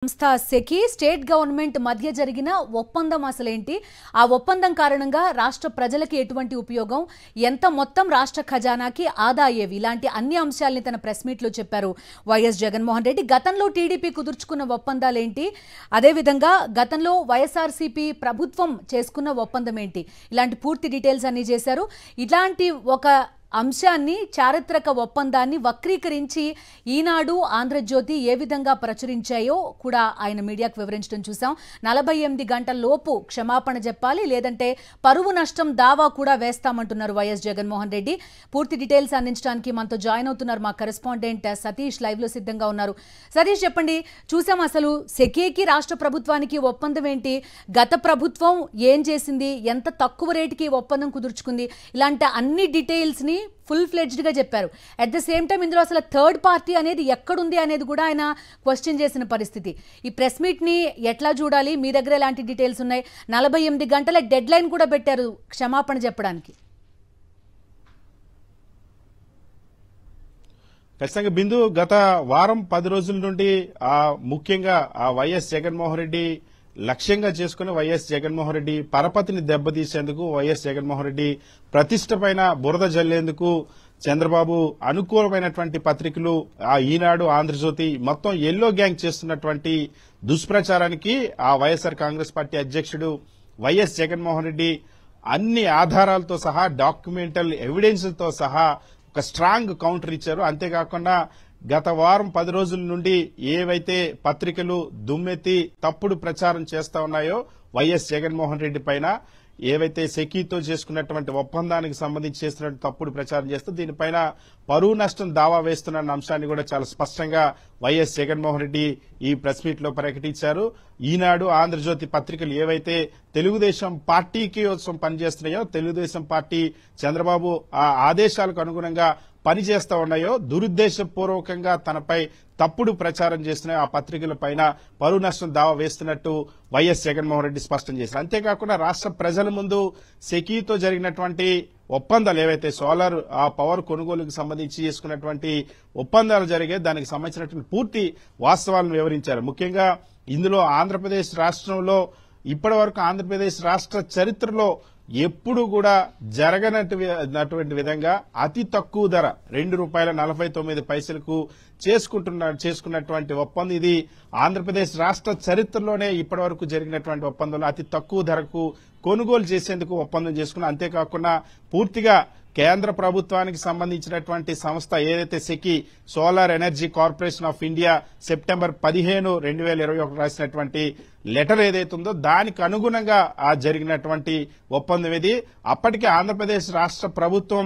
సంస్థ సెకి state government మధ్య జరిగిన ఒప్పందం అసలేంటి ఆ ఒప్పందం కారణంగా రాష్ట్ర ప్రజలకు ఎటువంటి ఉపయోగం ఎంత మొత్తం రాష్ట్ర ఖజానాకి ఆదా అయ్యేవి ఇలాంటి అన్ని అంశాలని తన ప్రెస్ మీట్ లో చెప్పారు వైఎస్ జగన్మోహన్ రెడ్డి గతంలో టీడీపీ కుదుర్చుకున్న ఒప్పందాలేంటి అదే విధంగా గతంలో వైఎస్ఆర్సీపీ ప్రభుత్వం చేసుకున్న ఒప్పందం ఏంటి ఇలాంటి పూర్తి డీటెయిల్స్ అన్ని చేశారు ఇలాంటి ఒక అంశాన్ని చారిత్రక ఒప్పందాన్ని వక్రీకరించి ఈనాడు ఆంధ్రజ్యోతి ఏ విధంగా ప్రచురించాయో కూడా ఆయన మీడియాకు వివరించడం చూసాం 48 గంటల లోపు క్షమాపణ చెప్పాలి లేదంటే పరువు నష్టం దావా కూడా వేస్తామంటున్నారు వైఎస్ జగన్మోహన్ రెడ్డి పూర్తి డీటెయిల్స్ అందించడానికి మనతో జాయిన్ అవుతున్నారు మా కరెస్పాండెంట్ సతీష్ లైవ్ లో సిద్ధంగా ఉన్నారు సతీష్ చెప్పండి చూసాం అసలు సెకేకి రాష్ట్ర ప్రభుత్వానికి ఒప్పందం ఏంటి గత ప్రభుత్వం ఏం చేసింది ఎంత తక్కువ రేటుకి ఒప్పందం కుదుర్చుకుంది ఇలాంటి అన్ని డీటెయిల్స్ ని ఫుల్ ఫ్లెడ్జ్డ్ గా చెప్పారు అట్ ద సేమ్ టైం ఇందులో అసలు థర్డ్ పార్టీ అనేది ఎక్కడుంది అనేది కూడా ఆయన క్వశ్చన్ చేసిన పరిస్థితి ఈ ప్రెస్ మీట్ ని ఎట్లా చూడాలి మీ దగ్గర ఎలాంటి డీటెయిల్స్ ఉన్నాయి 48 గంటల డెడ్ లైన్ కూడా పెట్టారు క్షమాపణ చెప్పడానికి ఖచ్చితంగా బిందు గత వారం 10 రోజుల నుండి ముఖ్యంగా వైఎస్ జగన్మోహన్ రెడ్డి లక్ష్యంగా చేసుకుని వైఎస్ జగన్మోహన్ రెడ్డి పరపతిని దెబ్బతీసేందుకు వైఎస్ జగన్మోహన్ రెడ్డి ప్రతిష్ట పైన బురద జల్లేందుకు చంద్రబాబు అనుకూలమైనటువంటి పత్రికలు ఈనాడు ఆంధ్రజ్యోతి మొత్తం ఎల్లో గ్యాంగ్ చేస్తున్నటువంటి దుష్ప్రచారానికి వైఎస్ఆర్ కాంగ్రెస్ పార్టీ అధ్యక్షుడు వైఎస్ జగన్మోహన్ రెడ్డి అన్ని ఆధారాలతో సహా డాక్యుమెంటల్ ఎవిడెన్స్లతో సహా ఒక స్ట్రాంగ్ కౌంటర్ ఇచ్చారు అంతేకాకుండా గత వారం 10 రోజుల నుండి ఏవైతే పత్రికలు దుమ్మెత్తి తప్పుడు ప్రచారం చేస్తా ఉన్నాయో వైఎస్ జగన్మోహన్ రెడ్డి పైన ఏవైతే సెకీతో చేసుకున్నటువంటి ఒప్పందానికి సంబంధించి చేస్తున్న తప్పుడు ప్రచారం చేస్తూ దీనిపైన పరువు నష్టం దావా వేస్తున్న అంశాన్ని కూడా చాలా స్పష్టంగా వైఎస్ జగన్మోహన్ రెడ్డి ఈ ప్రెస్ మీట్ లో ప్రకటించారు ఈనాడు ఆంధ్రజ్యోతి పత్రికలు ఏవైతే తెలుగుదేశం పార్టీకి కోసం పనిచేస్తున్నాయో తెలుగుదేశం పార్టీ చంద్రబాబు ఆదేశాలకు అనుగుణంగా పనిచేస్తా ఉన్నాయో దురుద్దేశపూర్వకంగా తనపై తప్పుడు ప్రచారం చేస్తున్నాయో ఆ పత్రికల పైన పరువు నష్టం దావా వేస్తున్నట్టు వైఎస్ జగన్మోహన్ రెడ్డి స్పష్టం చేశారు అంతేకాకుండా రాష్ట్ర ప్రజల ముందు సెకీతో జరిగినటువంటి ఒప్పందాలు ఏవైతే సోలార్ పవర్ కొనుగోలుకు సంబంధించి చేసుకున్నటువంటి ఒప్పందాలు జరిగాయి దానికి సంబంధించినటువంటి పూర్తి వాస్తవాలను వివరించారు ముఖ్యంగా ఇందులో ఆంధ్రప్రదేశ్ రాష్ట్రంలో ఇప్పటి వరకు ఆంధ్రప్రదేశ్ రాష్ట్ర చరిత్రలో ఎప్పుడు కూడా జరగనటువంటి విధంగా అతి తక్కువ ధర ₹2.49 చేసుకున్నటువంటి ఒప్పందం ఇది ఆంధ్రప్రదేశ్ రాష్ట్ర చరిత్రలోనే ఇప్పటి వరకు జరిగినటువంటి ఒప్పందంలో అతి తక్కువ ధరకు కొనుగోలు చేసేందుకు ఒప్పందం చేసుకున్నారు అంతేకాకుండా పూర్తిగా కేంద్ర ప్రభుత్వానికి సంబంధించినటువంటి సంస్థ ఏదైతే సెకి solar energy corporation of India September 15, 2021 రాసినటువంటి లెటర్ ఏదైతే ఉందో దానికి అనుగుణంగా జరిగినటువంటి ఒప్పందం ఇది అప్పటికే ఆంధ్రప్రదేశ్ రాష్ట్ర ప్రభుత్వం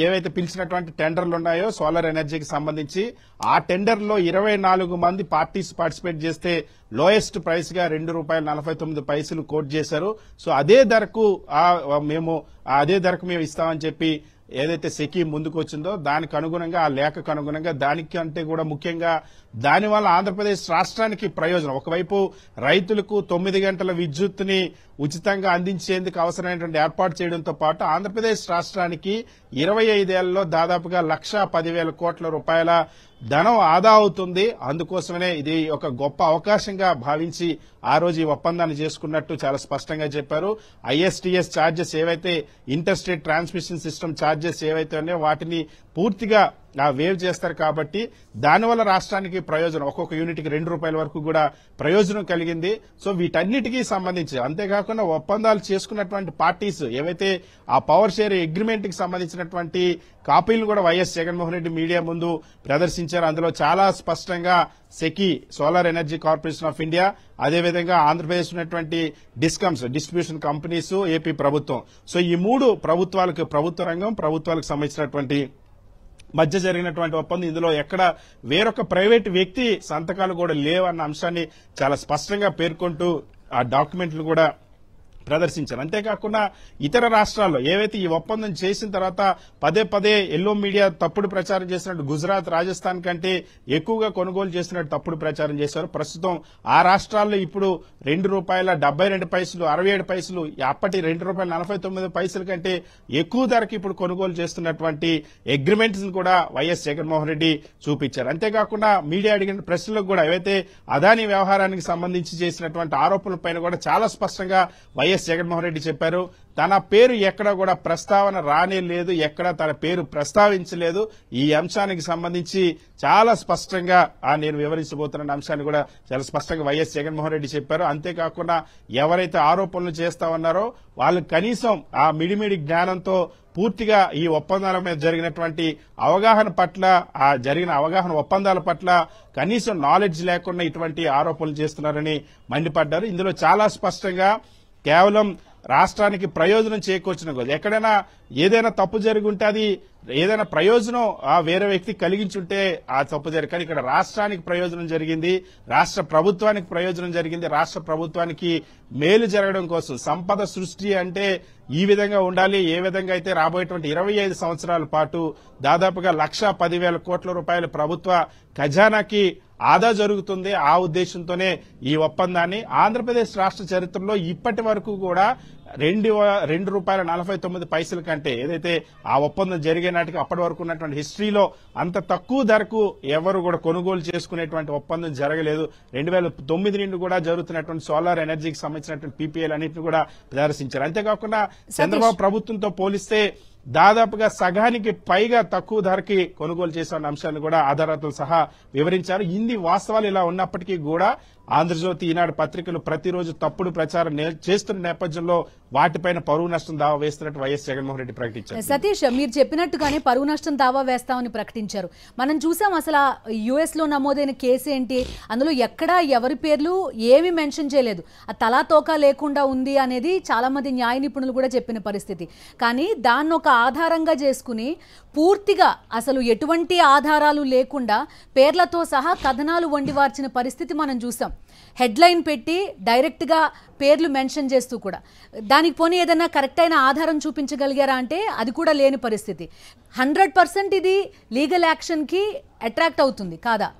ఏవైతే పిలిచినటువంటి టెండర్లు ఉన్నాయో సోలార్ ఎనర్జీకి సంబంధించి ఆ టెండర్ లో 24 మంది పార్టీస్ పార్టిసిపేట్ చేస్తే లోయెస్ట్ ప్రైస్ గా ₹2.49 కోట్ చేశారు సో అదే ధరకు మేము ఇస్తామని చెప్పి ఏదైతే సెకీ ముందుకు వచ్చిందో దానికి అనుగుణంగా ఆ లేఖకు అనుగుణంగా దానికంటే కూడా ముఖ్యంగా దానివల్ల ఆంధ్రప్రదేశ్ రాష్ట్రానికి ప్రయోజనం ఒకవైపు రైతులకు 9 గంటల విద్యుత్తుని ఉచితంగా అందించేందుకు అవసరమైనటువంటి ఏర్పాటు చేయడంతో పాటు ఆంధ్రప్రదేశ్ రాష్ట్రానికి 25 ఏళ్లలో దాదాపుగా ₹1,10,000 కోట్ల ధనం ఆదా అవుతుంది అందుకోసమే ఇది ఒక గొప్ప అవకాశంగా భావించి ఆ రోజు ఈ ఒప్పందాన్ని చేసుకున్నట్టు చాలా స్పష్టంగా చెప్పారు ఐఎస్టీఎస్ ఛార్జెస్ ఏవైతే inter state transmission system charges ఏవైతే ఉన్నాయో వాటిని పూర్తిగా వేవ్ చేస్తారు కాబట్టి దానివల్ల రాష్ట్రానికి ప్రయోజనం ఒక్కొక్క యూనిట్కి ₹2 వరకు కూడా ప్రయోజనం కలిగింది సో వీటన్నిటికీ సంబంధించి అంతేకాకుండా ఒప్పందాలు చేసుకున్నటువంటి పార్టీస్ ఏవైతే ఆ పవర్ షేర్ అగ్రిమెంట్ కి సంబంధించినటువంటి కాపీలను కూడా వైఎస్ జగన్మోహన్ రెడ్డి మీడియా ముందు ప్రదర్శించారు అందులో చాలా స్పష్టంగా సెకి solar energy corporation of India అదేవిధంగా ఆంధ్రప్రదేశ్ ఉన్నటువంటి డిస్కమ్స్ డిస్ట్రిబ్యూషన్ కంపెనీస్ ఏపీ ప్రభుత్వం సో ఈ 3 ప్రభుత్వ రంగం ప్రభుత్వాలకు సంబంధించినటువంటి మధ్య జరిగినటువంటి ఒప్పందం ఇందులో ఎక్కడ వేరొక ప్రైవేట్ వ్యక్తి సంతకాలు కూడా లేవన్న అంశాన్ని చాలా స్పష్టంగా పేర్కొంటూ ఆ డాక్యుమెంట్లు కూడా ప్రదర్శించారు. అంతేకాకుండా ఇతర రాష్ట్రాల్లో ఏవైతే ఈ ఒప్పందం చేసిన తర్వాత పదే పదే ఎల్లో మీడియా తప్పుడు ప్రచారం చేసినట్టు గుజరాత్, రాజస్థాన్ కంటే ఎక్కువగా కొనుగోలు చేసినట్టు తప్పుడు ప్రచారం చేశారు. ప్రస్తుతం ఆ రాష్ట్రాల్లో ఇప్పుడు ₹2.72, 67 అప్పటి ₹2.49 కంటే ఎక్కువ ధరకి ఇప్పుడు కొనుగోలు చేస్తున్నటువంటి అగ్రిమెంట్స్ కూడా వైఎస్ జగన్మోహన్ రెడ్డి చూపించారు. అంతేకాకుండా మీడియా అడిగిన ప్రశ్నలకు కూడా ఏవైతే అదానీ వ్యవహారానికి సంబంధించి చేసినటువంటి ఆరోపణలపైన కూడా చాలా స్పష్టంగా వైఎస్ జగన్మోహన్ రెడ్డి చెప్పారు. తన పేరు ఎక్కడ కూడా ప్రస్తావన రానే లేదు, ఎక్కడ తన పేరు ప్రస్తావించలేదు. ఈ అంశానికి సంబంధించి చాలా స్పష్టంగా నేను వివరించబోతున్న అంశాన్ని కూడా చాలా స్పష్టంగా వైఎస్ జగన్మోహన్ రెడ్డి చెప్పారు. అంతేకాకుండా ఎవరైతే ఆరోపణలు చేస్తా ఉన్నారో వాళ్ళు కనీసం ఆ మిడిమిడి జ్ఞానంతో పూర్తిగా ఈ ఒప్పందాల మీద జరిగినటువంటి అవగాహన పట్ల, ఆ జరిగిన అవగాహన ఒప్పందాల పట్ల కనీసం నాలెడ్జ్ లేకుండా ఇటువంటి ఆరోపణలు చేస్తున్నారని మండిపడ్డారు. ఇందులో చాలా స్పష్టంగా కేవలం రాష్ట్రానికి ప్రయోజనం చేకూర్చిన కాదు, ఎక్కడైనా ఏదైనా తప్పు జరిగి ఉంటే అది ఏదైనా ప్రయోజనం వేరే వ్యక్తి కలిగించుంటే ఆ తప్పు జరిగి, కానీ ఇక్కడ రాష్ట్రానికి ప్రయోజనం జరిగింది, రాష్ట్ర ప్రభుత్వానికి ప్రయోజనం జరిగింది. రాష్ట్ర ప్రభుత్వానికి మేలు జరగడం కోసం సంపద సృష్టి అంటే ఈ విధంగా ఉండాలి. ఏ విధంగా అయితే రాబోయేటువంటి 25 సంవత్సరాల పాటు దాదాపుగా ₹1,10,000 ప్రభుత్వ ఖజానాకి ఆదా జరుగుతుంది. ఆ ఉద్దేశంతోనే ఈ ఒప్పందాన్ని ఆంధ్రప్రదేశ్ రాష్ట్ర చరిత్రలో ఇప్పటి వరకు కూడా ₹2.49 కంటే ఏదైతే ఆ ఒప్పందం జరిగే నాటికి అప్పటి వరకు ఉన్నటువంటి హిస్టరీలో అంత తక్కువ ధరకు ఎవరు కూడా కొనుగోలు చేసుకునేటువంటి ఒప్పందం జరగలేదు. 2009 నుండి కూడా జరుగుతున్నటువంటి సోలార్ ఎనర్జీకి సంబంధించినటువంటి పీపీఎల్ అన్నింటిని కూడా ప్రదర్శించారు. అంతేకాకుండా చంద్రబాబు ప్రభుత్వంతో పోలిస్తే దాదాపుగా సగానికి పైగా తక్కువ ధరకి కొనుగోలు చేసిన అంశాన్ని కూడా ఆధారాలతో సహా వివరించారు. ఇన్ని వాస్తవాలు ఇలా ఉన్నప్పటికీ కూడా ఆంధ్రజ్యోతి, ఈనాడు పత్రికలు ప్రతిరోజు తప్పుడు ప్రచారం చేస్తున్న నేపథ్యంలో వాటిపైన పరువు నష్టం దావా వేస్తున్నట్టు వైఎస్ జగన్మోహన్ రెడ్డి ప్రకటించారు. సతీష్, మీరు చెప్పినట్టుగానే పరువు నష్టం దావా వేస్తామని ప్రకటించారు. మనం చూసాం అసలు యుఎస్ లో నమోదైన కేసు ఏంటి, అందులో ఎక్కడా ఎవరి పేర్లు ఏమి మెన్షన్ చేయలేదు. ఆ తలా తోకా లేకుండా ఉంది అనేది చాలా మంది న్యాయ నిపుణులు కూడా చెప్పిన పరిస్థితి. కానీ దాన్ని ఒక ఆధారంగా చేసుకుని పూర్తిగా అసలు ఎటువంటి ఆధారాలు లేకుండా పేర్లతో సహా కథనాలు వండివార్చిన పరిస్థితి మనం చూసాం. హెడ్లైన్ పెట్టి డైరెక్ట్ గా పేర్లు మెన్షన్ చేస్తూ కూడా దానికి పోనీ ఏదైనా కరెక్ట్ అయిన ఆధారం చూపించగలిగారా అంటే అది కూడా లేని పరిస్థితి. 100% ఇది లీగల్ యాక్షన్ కి అట్రాక్ట్ అవుతుంది కాదా?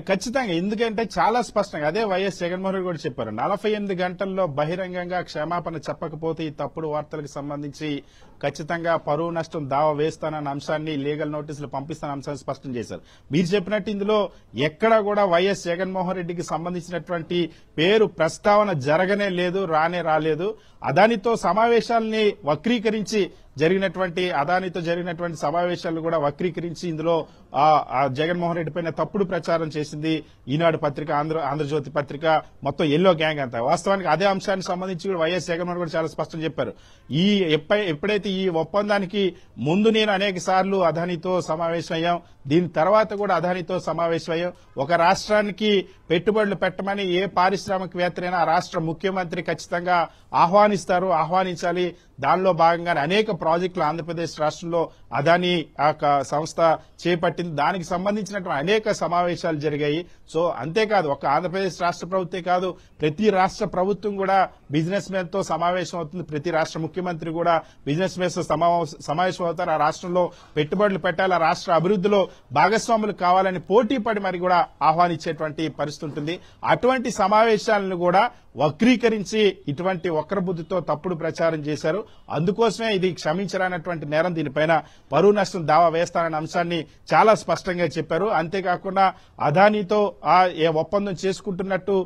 ఖచ్చితంగా, ఎందుకంటే చాలా స్పష్టంగా అదే వైఎస్ జగన్మోహన్ రెడ్డి కూడా చెప్పారు. 48 గంటల్లో బహిరంగంగా క్షమాపణ చెప్పకపోతే ఈ తప్పుడు వార్తలకు సంబంధించి ఖచ్చితంగా పరువు నష్టం దావా వేస్తానన్న అంశాన్ని, లీగల్ నోటీసులు పంపిస్తానన్న అంశాన్ని స్పష్టం చేశారు. మీరు చెప్పినట్టు ఇందులో ఎక్కడా కూడా వైఎస్ జగన్మోహన్ రెడ్డికి సంబంధించినటువంటి పేరు ప్రస్తావన జరగనే లేదు, రాలేదు. అదానితో సమావేశాలని వక్రీకరించి అదానితో జరిగినటువంటి సమావేశాలను కూడా వక్రీకరించి ఇందులో జగన్మోహన్ రెడ్డి పైన తప్పుడు ప్రచారం చేసింది ఈనాడు పత్రిక, ఆంధ్రజ్యోతి పత్రిక, మొత్తం ఎల్లో గ్యాంగ్ అంతా. వాస్తవానికి అదే అంశానికి సంబంధించి కూడా వైఎస్ జగన్మోహన్ కూడా చాలా స్పష్టం చెప్పారు. ఎప్పుడైతే ఈ ఒప్పందానికి ముందు నేను అనేక సార్లు అదానితో సమావేశమయ్యాం, దీని తర్వాత కూడా అదానితో సమావేశమయ్యాం. ఒక రాష్ట్రానికి పెట్టుబడులు పెట్టమని ఏ పారిశ్రామికవేత్తైనా ఆ రాష్ట్ర ముఖ్యమంత్రి ఖచ్చితంగా ఆహ్వానించాలి. దానిలో భాగంగానే అనేక ప్రాజెక్టులు ఆంధ్రప్రదేశ్ రాష్ట్రంలో అదాని సంస్థ చేపట్టింది. దానికి సంబంధించినటువంటి అనేక సమావేశాలు జరిగాయి. సో అంతేకాదు, ఒక ఆంధ్రప్రదేశ్ రాష్ట్ర ప్రభుత్వే కాదు, ప్రతి రాష్ట్ర ప్రభుత్వం కూడా బిజినెస్ మెన్ తో సమావేశం అవుతుంది. ప్రతి రాష్ట్ర ముఖ్యమంత్రి కూడా బిజినెస్ మెన్ తో సమావేశం అవుతారు. ఆ రాష్ట్రంలో పెట్టుబడులు పెట్టాలి, ఆ రాష్ట్ర అభివృద్ధిలో భాగస్వాములు కావాలని పోటీ పడి మరి కూడా ఆహ్వానించేటువంటి పరిస్థితి ఉంటుంది. అటువంటి సమావేశాలను కూడా వక్రీకరించి ఇటువంటి వక్రబుద్ధితో తప్పుడు ప్రచారం చేశారు. అందుకోసమే ఇది క్షమించరానటువంటి నేరం, దీనిపైన పరువు నష్టం దావా వేస్తానన్న అంశాన్ని చాలా స్పష్టంగా చెప్పారు. అంతేకాకుండా అదానితో ఏ ఒప్పందం చేసుకుంటున్నట్టు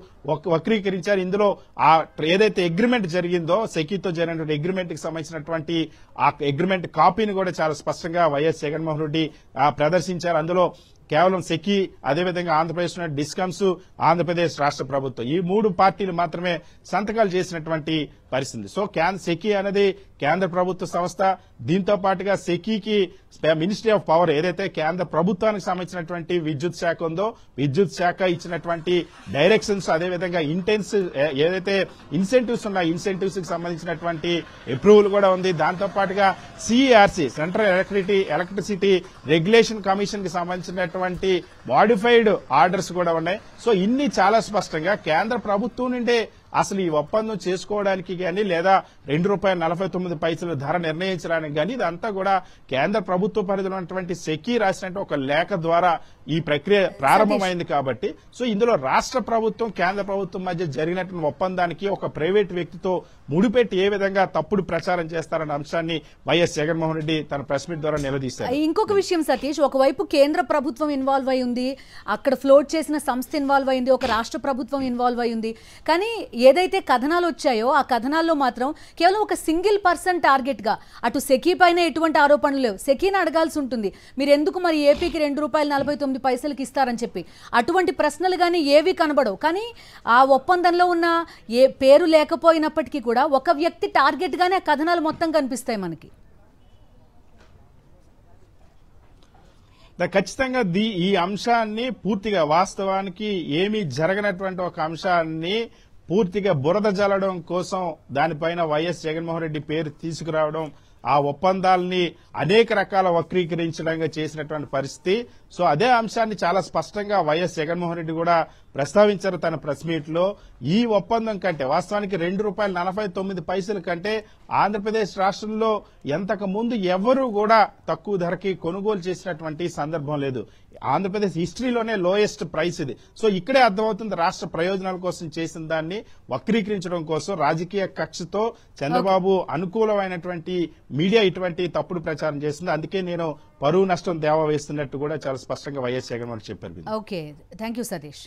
వక్రీకరించారు. ఇందులో ఏదైతే అగ్రిమెంట్ జరిగిందో, సెకీతో జరిగినటువంటి అగ్రిమెంట్ కి సంబంధించినటువంటి ఆ అగ్రిమెంట్ కాపీని కూడా చాలా స్పష్టంగా వైఎస్ జగన్మోహన్ రెడ్డి ప్రదర్శించారు. అందులో కేవలం సెకీ, అదేవిధంగా ఆంధ్రప్రదేశ్ డిస్కమ్స్, ఆంధ్రప్రదేశ్ రాష్ట్ర ప్రభుత్వం, ఈ 3 పార్టీలు మాత్రమే సంతకాలు చేసినటువంటి పరిస్థితి. సో సెకీ అనేది కేంద్ర ప్రభుత్వ సంస్థ. దీంతో పాటుగా సెకీకి మినిస్ట్రీ ఆఫ్ పవర్ ఏదైతే కేంద్ర ప్రభుత్వానికి సంబంధించినటువంటి విద్యుత్ శాఖ ఉందో, విద్యుత్ శాఖ ఇచ్చినటువంటి డైరెక్షన్స్, అదేవిధంగా ఏదైతే ఇన్సెంటివ్స్ ఉన్నాయో ఇన్సెంటివ్స్ కి సంబంధించినటువంటి అప్రూవల్ కూడా ఉంది. దాంతో పాటుగా సిఈఆర్సీ సెంట్రల్ ఎలక్ట్రిసిటీ రెగ్యులేషన్ కమిషన్ కి సంబంధించినటువంటి మాడిఫైడ్ ఆర్డర్స్ కూడా ఉన్నాయి. సో ఇన్ని చాలా స్పష్టంగా కేంద్ర ప్రభుత్వం నుండే అసలు ఈ ఒప్పందం చేసుకోవడానికి గానీ లేదా ₹2.49 ధర నిర్ణయించడానికి గానీ ఇదంతా కూడా కేంద్ర ప్రభుత్వ పరిధిలో ఉన్నటువంటి సెకీ రాసినట్టు ఒక లేఖ ద్వారా ఈ ప్రక్రియ ప్రారంభమైంది. కాబట్టి సో ఇందులో రాష్ట్ర ప్రభుత్వం కేంద్ర ప్రభుత్వం మధ్య జరిగినటువంటి ఒప్పందానికి ఒక ప్రైవేట్ వ్యక్తితో ముడిపెట్టి ఏ విధంగా తప్పుడు ప్రచారం చేస్తారన్న అంశాన్ని వైఎస్ జగన్మోహన్ రెడ్డి తన ప్రెస్ మీట్ ద్వారా నిలదీశారు. ఇంకొక విషయం సతీష్, ఒకవైపు కేంద్ర ప్రభుత్వం ఇన్వాల్వ్ అయి ఉంది, అక్కడ ఫ్లోట్ చేసిన సంస్థ ఇన్వాల్వ్ అయింది, ఒక రాష్ట్ర ప్రభుత్వం ఇన్వాల్వ్ అయి ఉంది. కానీ ఏదైతే కథనాలు వచ్చాయో ఆ కథనాల్లో మాత్రం కేవలం ఒక సింగిల్ పర్సన్ టార్గెట్ గా, అటు సెకీ పైన ఎటువంటి ఆరోపణలు లేవు. సెకీని అడగాల్సి ఉంటుంది, మీరు ఎందుకు మరి ఏపీకి ₹2.49 ఇస్తారని చెప్పి. అటువంటి ప్రశ్నలు కానీ ఏవి కనబడవు. కానీ ఆ ఒప్పందంలో ఉన్న ఏ పేరు లేకపోయినప్పటికీ కూడా ఒక వ్యక్తి టార్గెట్ గానే ఆ కథనాలు మొత్తం కనిపిస్తాయి మనకి. ఖచ్చితంగా ఈ అంశాన్ని పూర్తిగా వాస్తవానికి ఏమీ జరగనటువంటి ఒక అంశాన్ని పూర్తిగా బురద జల్లడం కోసం దానిపైన వైఎస్ జగన్మోహన్ రెడ్డి పేరు తీసుకురావడం, ఆ ఒప్పందాలని అనేక రకాల వక్రీకరించడంగా చేసినటువంటి పరిస్థితి. సో అదే అంశాన్ని చాలా స్పష్టంగా వైఎస్ జగన్మోహన్ రెడ్డి కూడా ప్రస్తావించారు తన ప్రెస్ మీట్ లో. ఈ ఒప్పందం కంటే వాస్తవానికి ₹2.49 కంటే ఆంధ్రప్రదేశ్ రాష్ట్రంలో ఎంతకు ముందు ఎవరూ కూడా తక్కువ ధరకి కొనుగోలు చేసినటువంటి సందర్భం లేదు. ఆంధ్రప్రదేశ్ హిస్టరీలోనే లోయెస్ట్ ప్రైస్ ఇది. సో ఇక్కడే అర్థమవుతుంది రాష్ట్ర ప్రయోజనాల కోసం చేసిన దాన్ని వక్రీకరించడం కోసం రాజకీయ కక్షతో చంద్రబాబు అనుకూలమైనటువంటి మీడియా ఇటువంటి తప్పుడు ప్రచారం చేసింది. అందుకే నేను పరువు నష్టం దేవా వేస్తున్నట్టు కూడా చాలా స్పష్టంగా వైఎస్ జగన్మోహన్ చెప్పారు. Okay, thank you Satish.